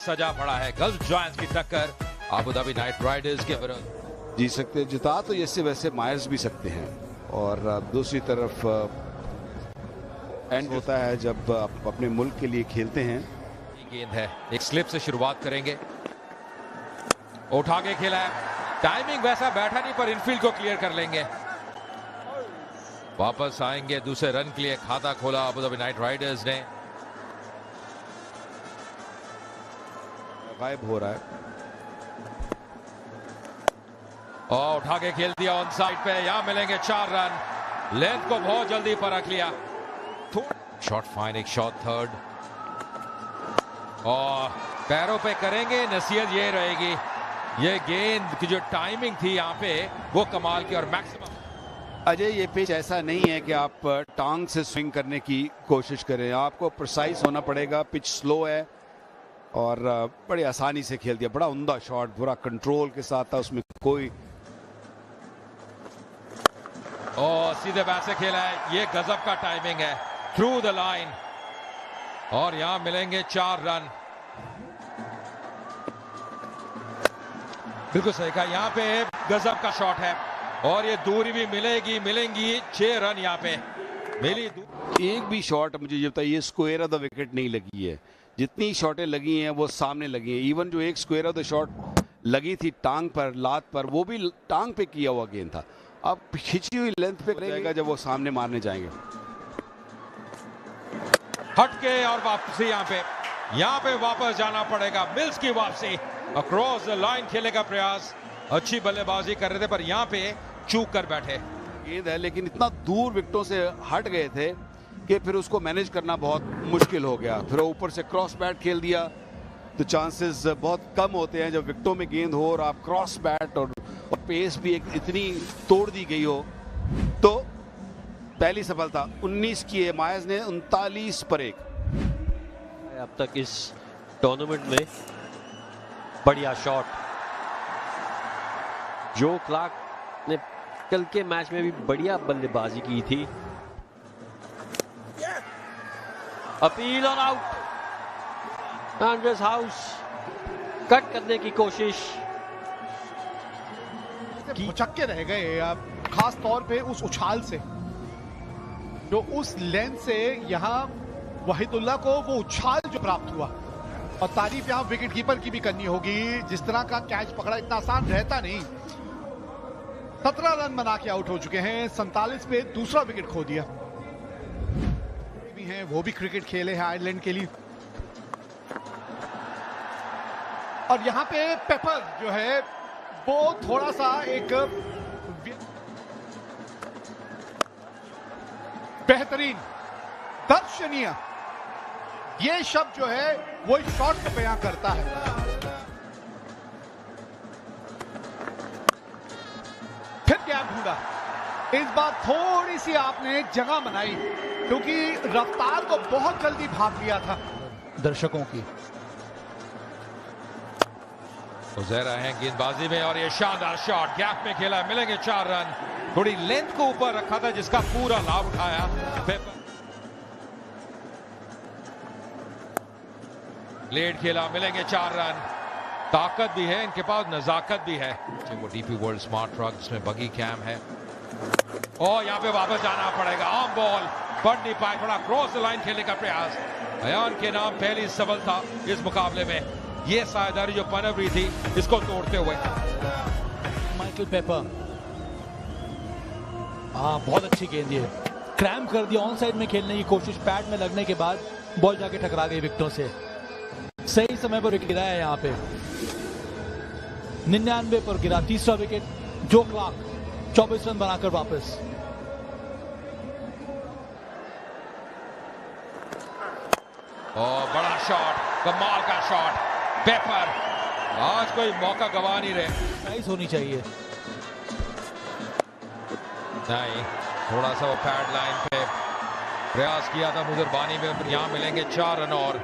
सजा पड़ा है गल्फ जॉयंट्स की टक्कर अबू धाबी नाइट राइडर्स के विरुद्ध। जीत सकते, जिता तो जैसे वैसे मायर्स भी सकते हैं। और दूसरी तरफ एंड होता है जब आप अपने मुल्क के लिए खेलते हैं। गेंद है, एक स्लिप से शुरुआत करेंगे, उठा के खेला है, टाइमिंग वैसा बैठा नहीं पर इनफील्ड को क्लियर कर लेंगे। वापस आएंगे दूसरे रन के लिए, खाता खोला अबू धाबी नाइट राइडर्स ने। गायब हो रहा है और उठा के खेल दिया ऑन साइड पे, यहां मिलेंगे 4 रन। लेंथ को बहुत जल्दी परख लिया। शॉट फाइन, एक शॉट थर्ड और पैरों पे करेंगे। नसीहत ये रहेगी, ये गेंद की जो टाइमिंग थी यहां पे वो कमाल की और मैक्सिमम। अजय, ये पिच ऐसा नहीं है कि आप टांग से स्विंग करने की कोशिश करें, आपको प्रिसाइज होना पड़ेगा। पिच स्लो है और बड़ी आसानी से खेल दिया, बड़ा उम्दा शॉट, पूरा कंट्रोल के साथ था, उसमें कोई और सीधे बैट से खेला है। ये गजब का टाइमिंग है, थ्रू द लाइन और यहां मिलेंगे 4 रन। बिल्कुल सही कहा, यहां पे गजब का शॉट है और ये दूरी भी मिलेंगी 6 रन यहां पे मिली। एक भी शॉट मुझे ये बताइए स्क्वायर ऑफ द विकेट नहीं लगी है। जितनी शॉटें लगी हैं वो सामने लगी हैं। इवन जो एक स्क्वायर ऑफ द शॉट लगी थी टांग पर, लात पर, वो भी टांग पे किया हुआ गेंद था। अब खिंची हुई लेंथ पे जाएगा जब वो सामने मारने जाएंगे। हटके और वापसी, यहाँ पे वापस जाना पड़ेगा। मिल्स की वापसी, अक्रॉस द लाइन खेले का प्रयास, अच्छी बल्लेबाजी कर रहे थे पर यहाँ पे चूक कर बैठे। गेंद है लेकिन इतना दूर विकेटों से हट गए थे कि फिर उसको मैनेज करना बहुत मुश्किल हो गया। फिर ऊपर से क्रॉस बैट खेल दिया तो चांसेस बहुत कम होते हैं जब विकेटों में गेंद हो और आप क्रॉस बैट और पेस भी एक इतनी तोड़ दी गई हो। तो पहली सफलता 19 की है मायर्स ने, 39 पर 1 अब तक इस टूर्नामेंट में। बढ़िया शॉट, जो क्लार्क ने कल के मैच में भी बढ़िया बल्लेबाजी की थी। अपील और आउट, एंड्रस हाउस कट करने की कोशिश भुचक्के रह गए आप, खास तौर पे उस उछाल से, जो उस लेंथ से यहाँ वहीदुल्ला को वो उछाल जो प्राप्त हुआ। और तारीफ यहाँ विकेट कीपर की भी करनी होगी, जिस तरह का कैच पकड़ा, इतना आसान रहता नहीं। 17 रन बना के आउट हो चुके हैं, 47 पे दूसरा विकेट खो दिया। भी हैं, वो भी क्रिकेट खेले हैं आयरलैंड के लिए। और यहाँ पे पेपर जो है वो थोड़ा सा एक बेहतरीन, दर्शनीय, ये शब्द जो है वो इस शॉट को बयां करता है। फिर गैप ढूंढा, इस बार थोड़ी सी आपने जगह बनाई क्योंकि रफ्तार को बहुत जल्दी भाग लिया था दर्शकों की। गुजर रहे हैं गेंदबाजी में और ये शानदार शॉट गैप में खेला, मिलेंगे 4 रन। थोड़ी लेंथ को ऊपर रखा था जिसका पूरा लाभ उठाया। लेट खेला, मिलेंगे 4 रन। ताकत भी है इनके पास, नजाकत भी है। वो डीपी वर्ल्ड स्मार्ट ट्रक जिसमें बगी कैम है और यहाँ पे वापस जाना पड़ेगा। ऑन बॉल पढ़ नहीं पाए, थोड़ा क्रॉस लाइन खेलने का प्रयास। अयान के नाम पहली सफलता इस मुकाबले में। ये साझेदारी जो पनप रही थी इसको तोड़ते हुए माइकल पेपर, बहुत अच्छी गेंद, ये क्रैम्प कर दिया। ऑन साइड में खेलने की कोशिश, पैड में लगने के बाद बॉल जाके टकरा गई विकेटों से। सही समय पर विकेट गिरा है यहाँ पे, 99 पर गिरा तीसरा विकेट। जो क्लार्क 24 रन बनाकर वापस। और बड़ा शॉट, कमाल का शॉट। पेपर आज कोई मौका गवा नहीं रहे। प्राइस होनी चाहिए नहीं, थोड़ा सा वो पैड लाइन पे प्रयास किया था मुजरबानी में, फिर यहाँ मिलेंगे 4 रन। और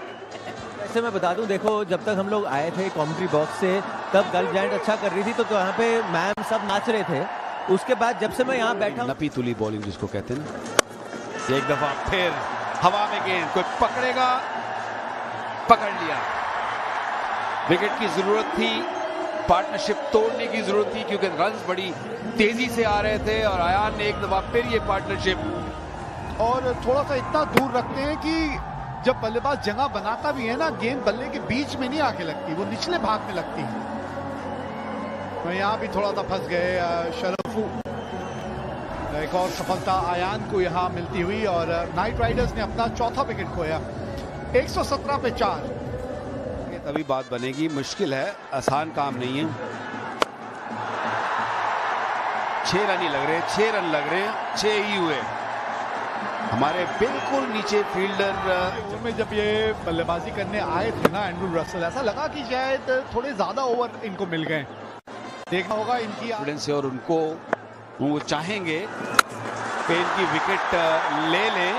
वैसे मैं बता दूं, देखो जब तक हम लोग आए थे कमेंट्री बॉक्स से तब गल्फ जायंट अच्छा कर रही थी, तो यहाँ पे मैम सब नाच रहे थे। उसके बाद जब से मैं यहाँ बैठा, नपी तुली बॉलिंग जिसको कहते हैं ना, एक दफा फिर हवा में गेंद कोई पकड़ेगा, पकड़ लिया। विकेट की जरूरत थी, पार्टनरशिप तोड़ने की जरूरत थी क्योंकि रन्स बड़ी तेजी से आ रहे थे और अयान ने एक दफा फिर ये पार्टनरशिप और थोड़ा सा इतना दूर रखते हैं कि जब बल्लेबाज जगह बनाता भी है ना, गेंद बल्ले के बीच में नहीं आके लगती, वो निचले भाग में लगती है। तो यहाँ भी थोड़ा सा फंस गए शरफू। एक और सफलता अयान को यहाँ मिलती हुई और नाइट राइडर्स ने अपना चौथा विकेट खोया। 117 पे 4। तभी बात बनेगी, मुश्किल है, आसान काम नहीं है। 6 रन ही लग रहे हैं, 6 रन लग रहे हैं, 6 ही हुए। हमारे बिल्कुल नीचे फील्डर में जब ये बल्लेबाजी करने आए थे ना एंड्रू रसेल, ऐसा लगा कि शायद थोड़े ज्यादा ओवर इनको मिल गए। देखना होगा इनकी कॉन्फिडेंस से और उनको वो चाहेंगे कि इनकी विकेट ले लें।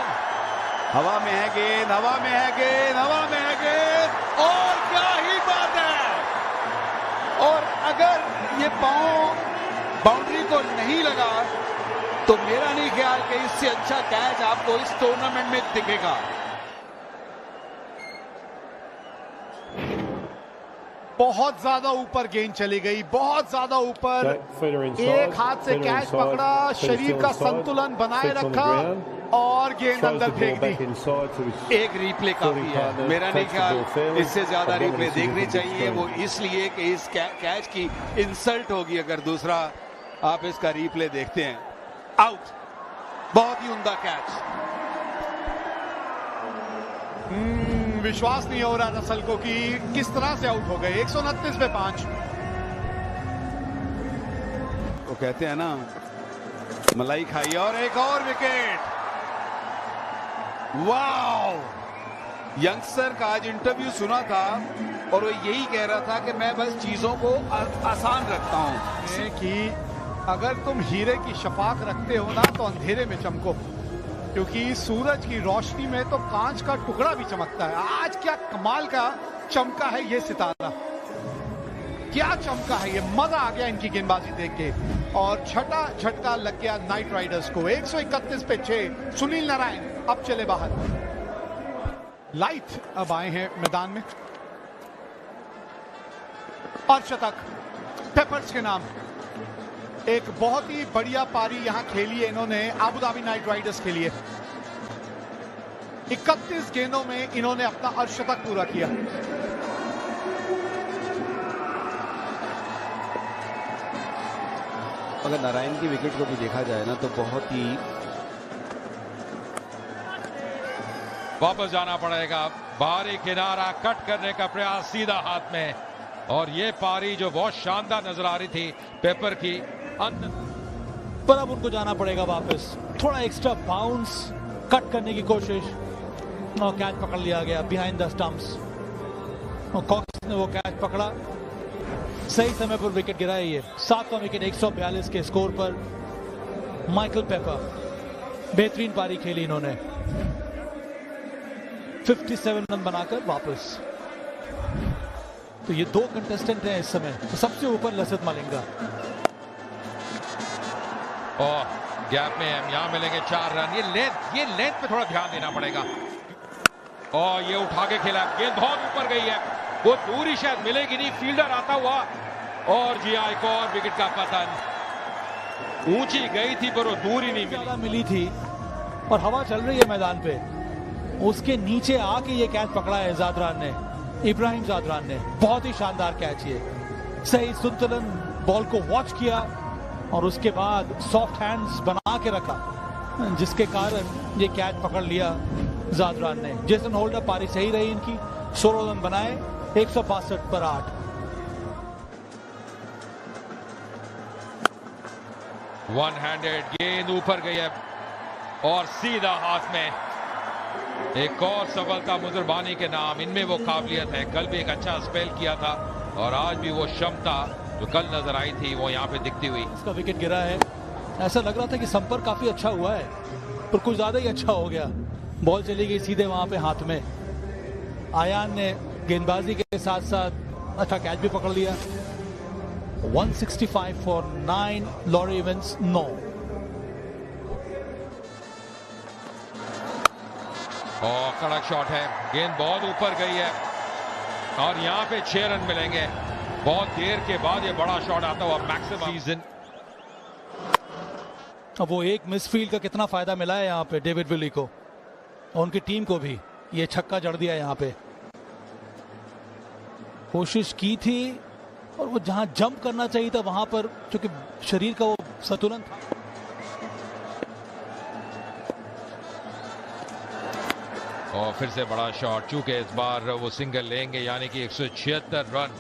हवा में है गेंद, हवा में है गेंद, हवा में है गेंद और क्या ही बात है। और अगर ये पांव बाउंड्री को नहीं लगा तो मेरा नहीं ख्याल कि इससे अच्छा कैच आपको इस टूर्नामेंट में दिखेगा। बहुत ज्यादा ऊपर गेंद चली गई, बहुत ज्यादा ऊपर। एक हाथ से कैच पकड़ा, शरीर का संतुलन बनाए रखा और गेंद अंदर फेंक दी। एक रिप्ले काफी है, मेरा नहीं ख्याल इससे ज्यादा रिप्ले देखनी चाहिए। वो इसलिए कि इस कैच की इंसल्ट होगी अगर दूसरा आप इसका रिप्ले देखते हैं। आउट, बहुत ही उम्दा कैच। विश्वास नहीं हो रहा रसल को कि किस तरह से आउट हो गए। 129 पे 5। वो कहते हैं ना, मलाई खाई। और एक और विकेट। वाओ, यंगस्टर का आज इंटरव्यू सुना था और वो यही कह रहा था कि मैं बस चीजों को आसान रखता हूं। कि अगर तुम हीरे की शफाक रखते हो ना तो अंधेरे में चमको, क्योंकि सूरज की रोशनी में तो कांच का टुकड़ा भी चमकता है। आज क्या कमाल का चमका है ये सितारा, क्या चमका है ये। मजा आ गया इनकी गेंदबाजी देख के। और छठा झटका लग गया नाइट राइडर्स को। 131 पे 6। सुनील नारायण अब चले बाहर। लाइट अब आए हैं मैदान में और शतक पेपर्स के नाम। एक बहुत ही बढ़िया पारी यहां खेली है इन्होंने अबू धाबी नाइट राइडर्स के लिए। 31 गेंदों में इन्होंने अपना अर्धशतक पूरा किया। अगर नारायण की विकेट को भी देखा जाए ना तो बहुत ही वापस जाना पड़ेगा। बाहरी किनारा कट करने का प्रयास सीधा हाथ में और ये पारी जो बहुत शानदार नजर आ रही थी पेपर की पर अब उनको जाना पड़ेगा वापस। थोड़ा एक्स्ट्रा बाउंस कट करने की कोशिश और कैच पकड़ लिया गया बिहाइंड द स्टंप्स। और कॉक्स ने वो कैच पकड़ा, सही समय पर विकेट गिराया। ये 7वां विकेट 142 के स्कोर पर माइकल पेपर। बेहतरीन पारी खेली इन्होंने। 57 रन बनाकर वापस। तो ये 2 कंटेस्टेंट हैं इस समय। तो सबसे ऊपर लसित मलिंगा और गैप में हम यहां मिलेंगे 4 रन। ये लेंथ पे थोड़ा ध्यान देना पड़ेगा। और ये उठा के खेला, गेंद बहुत ऊपर गई है, वो दूरी शायद मिलेगी नहीं। फील्डर आता हुआ और जी एक और विकेट का पतन। ऊंची गई थी पर वो दूरी नहीं ज्यादा मिली थी और हवा चल रही है मैदान पे। उसके नीचे आके ये कैच पकड़ा है जादरान ने, इब्राहिम जादरान ने। बहुत ही शानदार कैच ये। सही संतुलन, बॉल को वॉच किया और उसके बाद सॉफ्ट हैंड्स बना के रखा, जिसके कारण ये कैच पकड़ लिया जादरान ने। जेसन होल्डर पारी सही रही इनकी। 16 रन बनाए, 162 पर 8। वन हैंडेड गेंद ऊपर गई है और सीधा हाथ में। एक और सफलता मुजरबानी के नाम। इनमें वो काबिलियत है, कल भी एक अच्छा स्पेल किया था और आज भी वो क्षमता जो कल नजर आई थी वो यहाँ पे दिखती हुई। इसका विकेट गिरा है। ऐसा लग रहा था कि संपर्क काफी अच्छा हुआ है पर कुछ ज्यादा ही अच्छा हो गया। बॉल चली गई सीधे वहां पे हाथ में। आयान ने गेंदबाजी के साथ साथ अच्छा कैच भी पकड़ लिया। 165 फॉर 9। Lorry Evans 9। और कड़क शॉट है, गेंद बहुत ऊपर गई है और यहाँ पे 6 रन मिलेंगे। बहुत देर के बाद ये बड़ा शॉट आता हुआ मैक्सिमम सीजन। अब वो एक मिसफील्ड का कितना फायदा मिला है यहाँ पे डेविड विली को और उनकी टीम को भी। ये छक्का जड़ दिया यहाँ पे। कोशिश की थी और वो जहां जंप करना चाहिए था वहां पर क्योंकि शरीर का वो संतुलन था। और फिर से बड़ा शॉट, चूंकि इस बार वो सिंगल लेंगे यानी कि 176 रन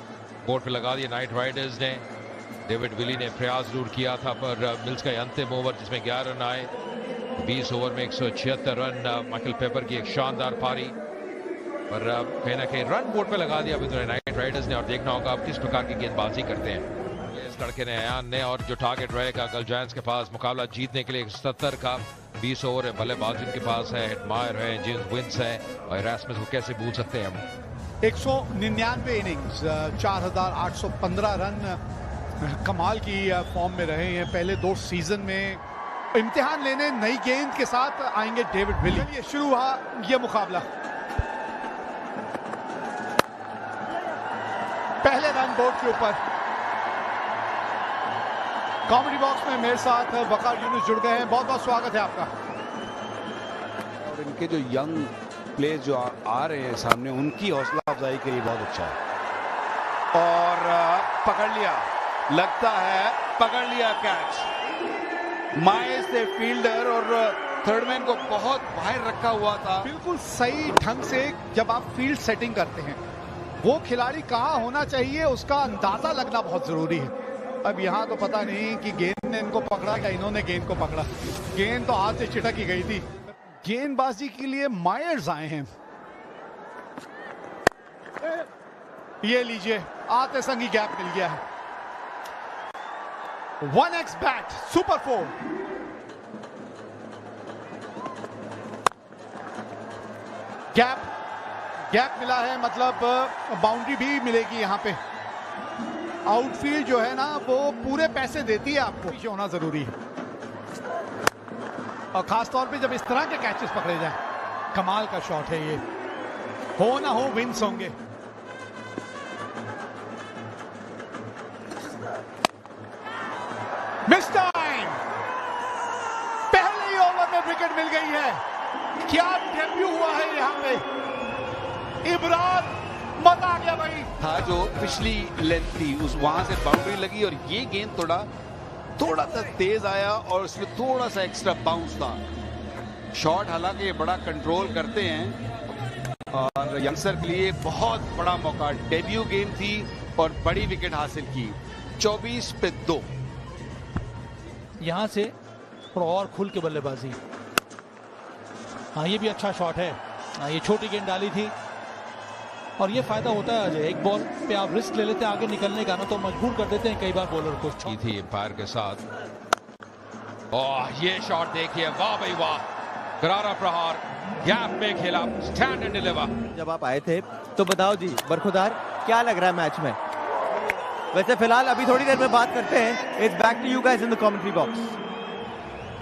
बोर्ड पे लगा दिए नाइट राइडर्स ने। डेविड विली ने प्रयास जरूर किया था पर मिल्स का अंतिम ओवर जिसमें 11 रन आए, 20 ओवर में 176 रन। माइकल पेपर की एक शानदार पारी पर कहीं ना कहीं रन बोर्ड पे लगा दिया नाइट राइडर्स ने। और देखना होगा अब किस प्रकार की गेंदबाजी करते हैं इस लड़के ने, अयान ने। और जो टारगेट रहेगा कल जायंट्स के पास मुकाबला जीतने के लिए 170 का 20 ओवर है। बल्लेबाज जिनके पास है, हेडमायर है, जेम्स विंस है और एरास्मस को कैसे भूल सकते हैं हम। 199 इनिंग्स, 4815 रन, कमाल की फॉर्म में रहे हैं पहले 2 सीजन में। इम्तिहान लेने नई गेंद के साथ आएंगे डेविड विली। ये शुरू हुआ ये मुकाबला। पहले रन बोर्ड के ऊपर। कॉमेडी बॉक्स में मेरे साथ वकार यूनुस जुड़ गए हैं। बहुत बहुत स्वागत है आपका। और इनके जो यंग प्लेयर्स जो आ रहे हैं सामने, उनकी हौसला अफजाई के लिए बहुत अच्छा है। और पकड़ लिया, लगता है पकड़ लिया कैच। माइस से फील्डर और थर्डमैन को बहुत बाहर रखा हुआ था। बिल्कुल सही ढंग से जब आप फील्ड सेटिंग करते हैं, वो खिलाड़ी कहाँ होना चाहिए उसका अंदाजा लगना बहुत जरूरी है। अब यहाँ तो पता नहीं कि गेंद ने इनको पकड़ा या इन्होंने गेंद को पकड़ा। गेंद तो हाथ से चिटक ही गई थी। गेंदबाजी के लिए मायर्स आए हैं। ये लीजिए, आते संग ही गैप मिल गया है। 1x bat, super 4। गैप मिला है, मतलब बाउंड्री भी मिलेगी यहाँ पे। आउटफील्ड जो है ना वो पूरे पैसे देती है आपको, पीछे होना जरूरी है। और खास तौर पे जब इस तरह के कैचेस पकड़े जाए। कमाल का शॉट है ये, हो ना हो विंस होंगे। मिस टाइम, पहले ही ओवर में विकेट मिल गई है। क्या डेब्यू हुआ है यहाँ पे। इब्रार मजा आ गया भाई। था जो पिछली लेंथ थी उस वहां से बाउंड्री लगी और ये गेंद थोड़ा सा तेज आया और उसमें थोड़ा सा एक्स्ट्रा बाउंस था। शॉट हालांकि ये बड़ा कंट्रोल करते हैं और यंगस्टर के लिए बहुत बड़ा मौका। डेब्यू गेम थी और बड़ी विकेट हासिल की। 24 पे 2। यहां से थोड़ा और खुल के बल्लेबाजी। हाँ, ये भी अच्छा शॉट है। हाँ, ये छोटी गेंद डाली थी और ये फायदा होता है अजय। एक बॉल पे आप रिस्क ले लेते हैं आगे निकलने का ना, तो मजबूर कर देते हैं कई बार बॉलर को। की थी एम्पायर के साथ। ओह, ये शॉट देखिए, वाह भाई वाह, करारा प्रहार, गैप में खेला, स्टैंड एंड डिलीवर। जब आप आए थे तो बताओ जी बरखुदार, क्या लग रहा है मैच में? वैसे फिलहाल अभी थोड़ी देर में बात करते हैं। It's back to you guys in the commentary box.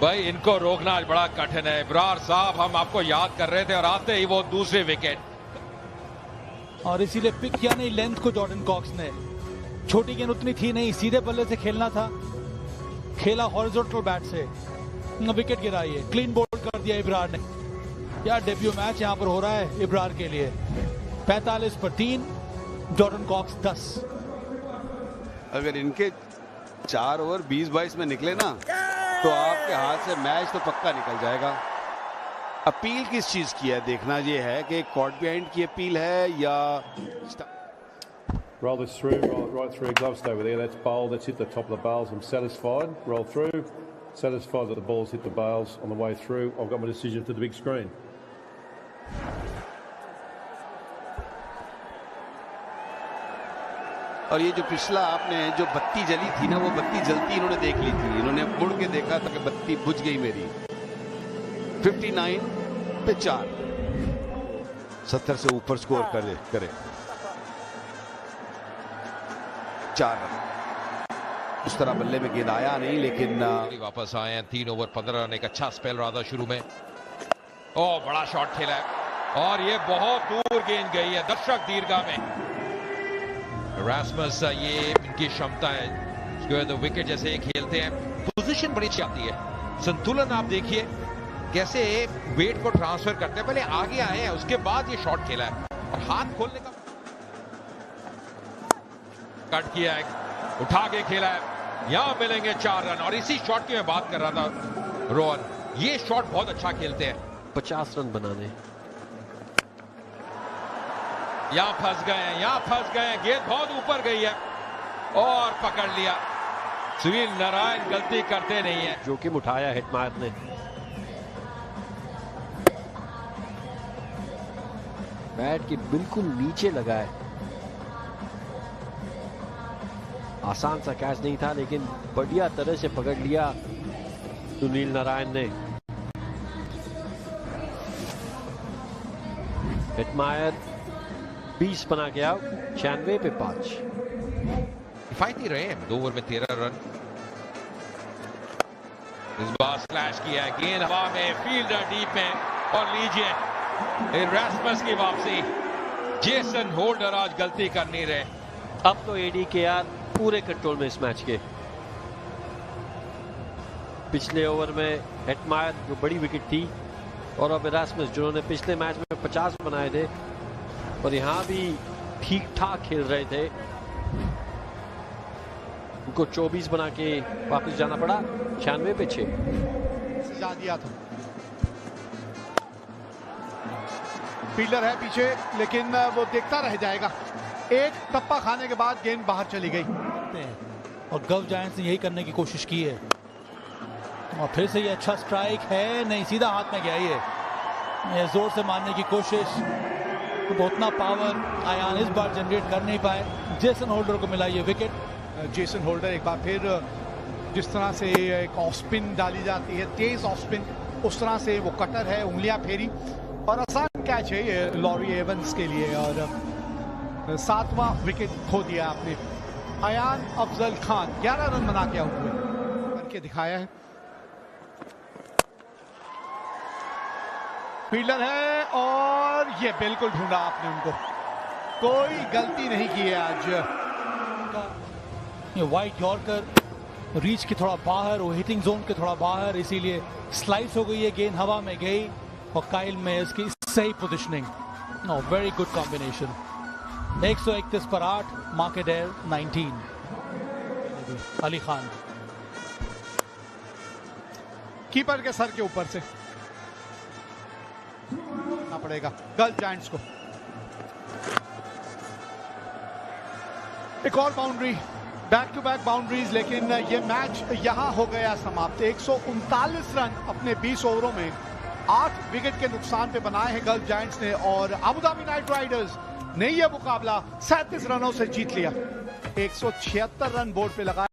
भाई इनको रोकना आज बड़ा कठिन है। इब्रार साहब, हम आपको याद कर रहे थे और आते ही वो दूसरी विकेट। और इसीलिए पिक किया नहीं लेंथ को जॉर्डन कॉक्स ने। छोटी गेंद उतनी थी नहीं, सीधे बल्ले से खेलना था। खेला हॉरिजॉन्टल बैट से, विकेट गिराई है। क्लीन बोल्ड कर दिया इब्रार ने। यार डेब्यू मैच यहां पर हो रहा है इब्रार के लिए। 45 पर 3, जॉर्डन कॉक्स 10। अगर इनके 4 ओवर 20-22 में निकले ना तो आपके हाथ से मैच तो पक्का निकल जाएगा। अपील किस चीज की है देखना ये है कि कॉट बिहाइंड की अपील है या roll this through, roll it right through, glove stay over there, that's bowled, that's hit the top of the bails, I'm satisfied, roll through, satisfied that the ball's hit the bails on the way through, I've got my decision to the big screen. और ये जो पिछला आपने जो बत्ती जली थी ना, वो बत्ती जलती इन्होंने देख ली थी। इन्होंने मुड़ के देखा था कि बत्ती बुझ गई मेरी। 59 पे 4, 70 से ऊपर स्कोर करे 4 रन। उस तरह बल्ले में गेंद आया नहीं, लेकिन वापस आए हैं। 3 ओवर 15 रन, एक अच्छा स्पेल रहा था शुरू में। ओह, बड़ा शॉट खेला है और ये बहुत दूर गेंद गई है दर्शक दीर्घा में। रास्मस ये इनकी क्षमता है, तो विकेट जैसे ये खेलते हैं, पोजीशन बड़ी अच्छी आती है, संतुलन आप देखिए कैसे वेट को ट्रांसफर करते हैं, पहले आगे आए हैं उसके बाद ये शॉट खेला है और हाथ खोलने का कट किया है, उठा के खेला है, यहां मिलेंगे 4 रन। और इसी शॉट की मैं बात कर रहा था रोहन, ये शॉट बहुत अच्छा खेलते हैं, 50 रन बनाने। यहां फंस गए हैं, यहां फंस गए हैं, गेंद बहुत ऊपर गई है और पकड़ लिया। सुनील नारायण गलती करते नहीं है, जोखिम उठाया हेटमायर ने। बैट के बिल्कुल नीचे लगा है, आसान सा कैच नहीं था लेकिन बढ़िया तरह से पकड़ लिया सुनील नारायण ने। हेटमायर 20 बना के आउट, 96 पे 5। किफायती रहे हैं 2 ओवर में 13 रन। इस बार स्लैश किया है, गेंद हवा में, फील्डर डीप में और लीजिए इरास्मस की वापसी। जेसन होल्डर आज गलती कर नहीं रहे। अब तो ADKR पूरे कंट्रोल में इस मैच के। पिछले ओवर में हेटमायर जो बड़ी विकेट थी और अब इरास्मस जिन्होंने पिछले मैच में 50 बनाए थे और यहां भी ठीक ठाक खेल रहे थे, उनको 24 बना के वापस जाना पड़ा, 96 पे 6 जा दिया था। फील्डर है पीछे लेकिन वो देखता रह जाएगा। एक टप्पा खाने के बाद गेंद बाहर चली गई और गव जायंट्स ने यही करने की कोशिश की है और फिर से ये अच्छा स्ट्राइक है, नहीं सीधा हाथ में गया ये जोर से मारने की कोशिश, तो उतना पावर आयान इस बार जनरेट कर नहीं पाए। जेसन होल्डर को मिला ये विकेट। जेसन होल्डर एक बार फिर जिस तरह से एक ऑफ स्पिन डाली जाती है, तेज ऑफ स्पिन, उस तरह से वो कटर है, उंगलियां फेरी और आसान कैच है ये लॉरी एवंस के लिए। और 7वां विकेट खो दिया आपने। अयान अफजल खान 11 रन बना के आउट हुए, करके दिखाया है। फील्डर है और ये बिल्कुल ढूंढा आपने उनको, कोई गलती नहीं की है आज। ये वाइट यॉर्कर रीच के थोड़ा बाहर, वो हिटिंग जोन के थोड़ा बाहर, इसीलिए स्लाइस हो गई है, गेंद हवा में गई और काइल मेयर्स की सही पोजिशनिंग। Very good combination. 131 पर 8, market air 19। Ali Khan keeper के सर के ऊपर से ना पड़ेगा गल्फ जायंट्स को। एक और boundary, back to back boundaries, लेकिन ये मैच यहां हो गया समाप्त। 139 रन अपने 20 ओवरों में 8 विकेट के नुकसान पे बनाए हैं गल्फ जायंट्स ने और अबू धाबी नाइट राइडर्स ने यह मुकाबला 37 रनों से जीत लिया। 176 रन बोर्ड पे लगाए।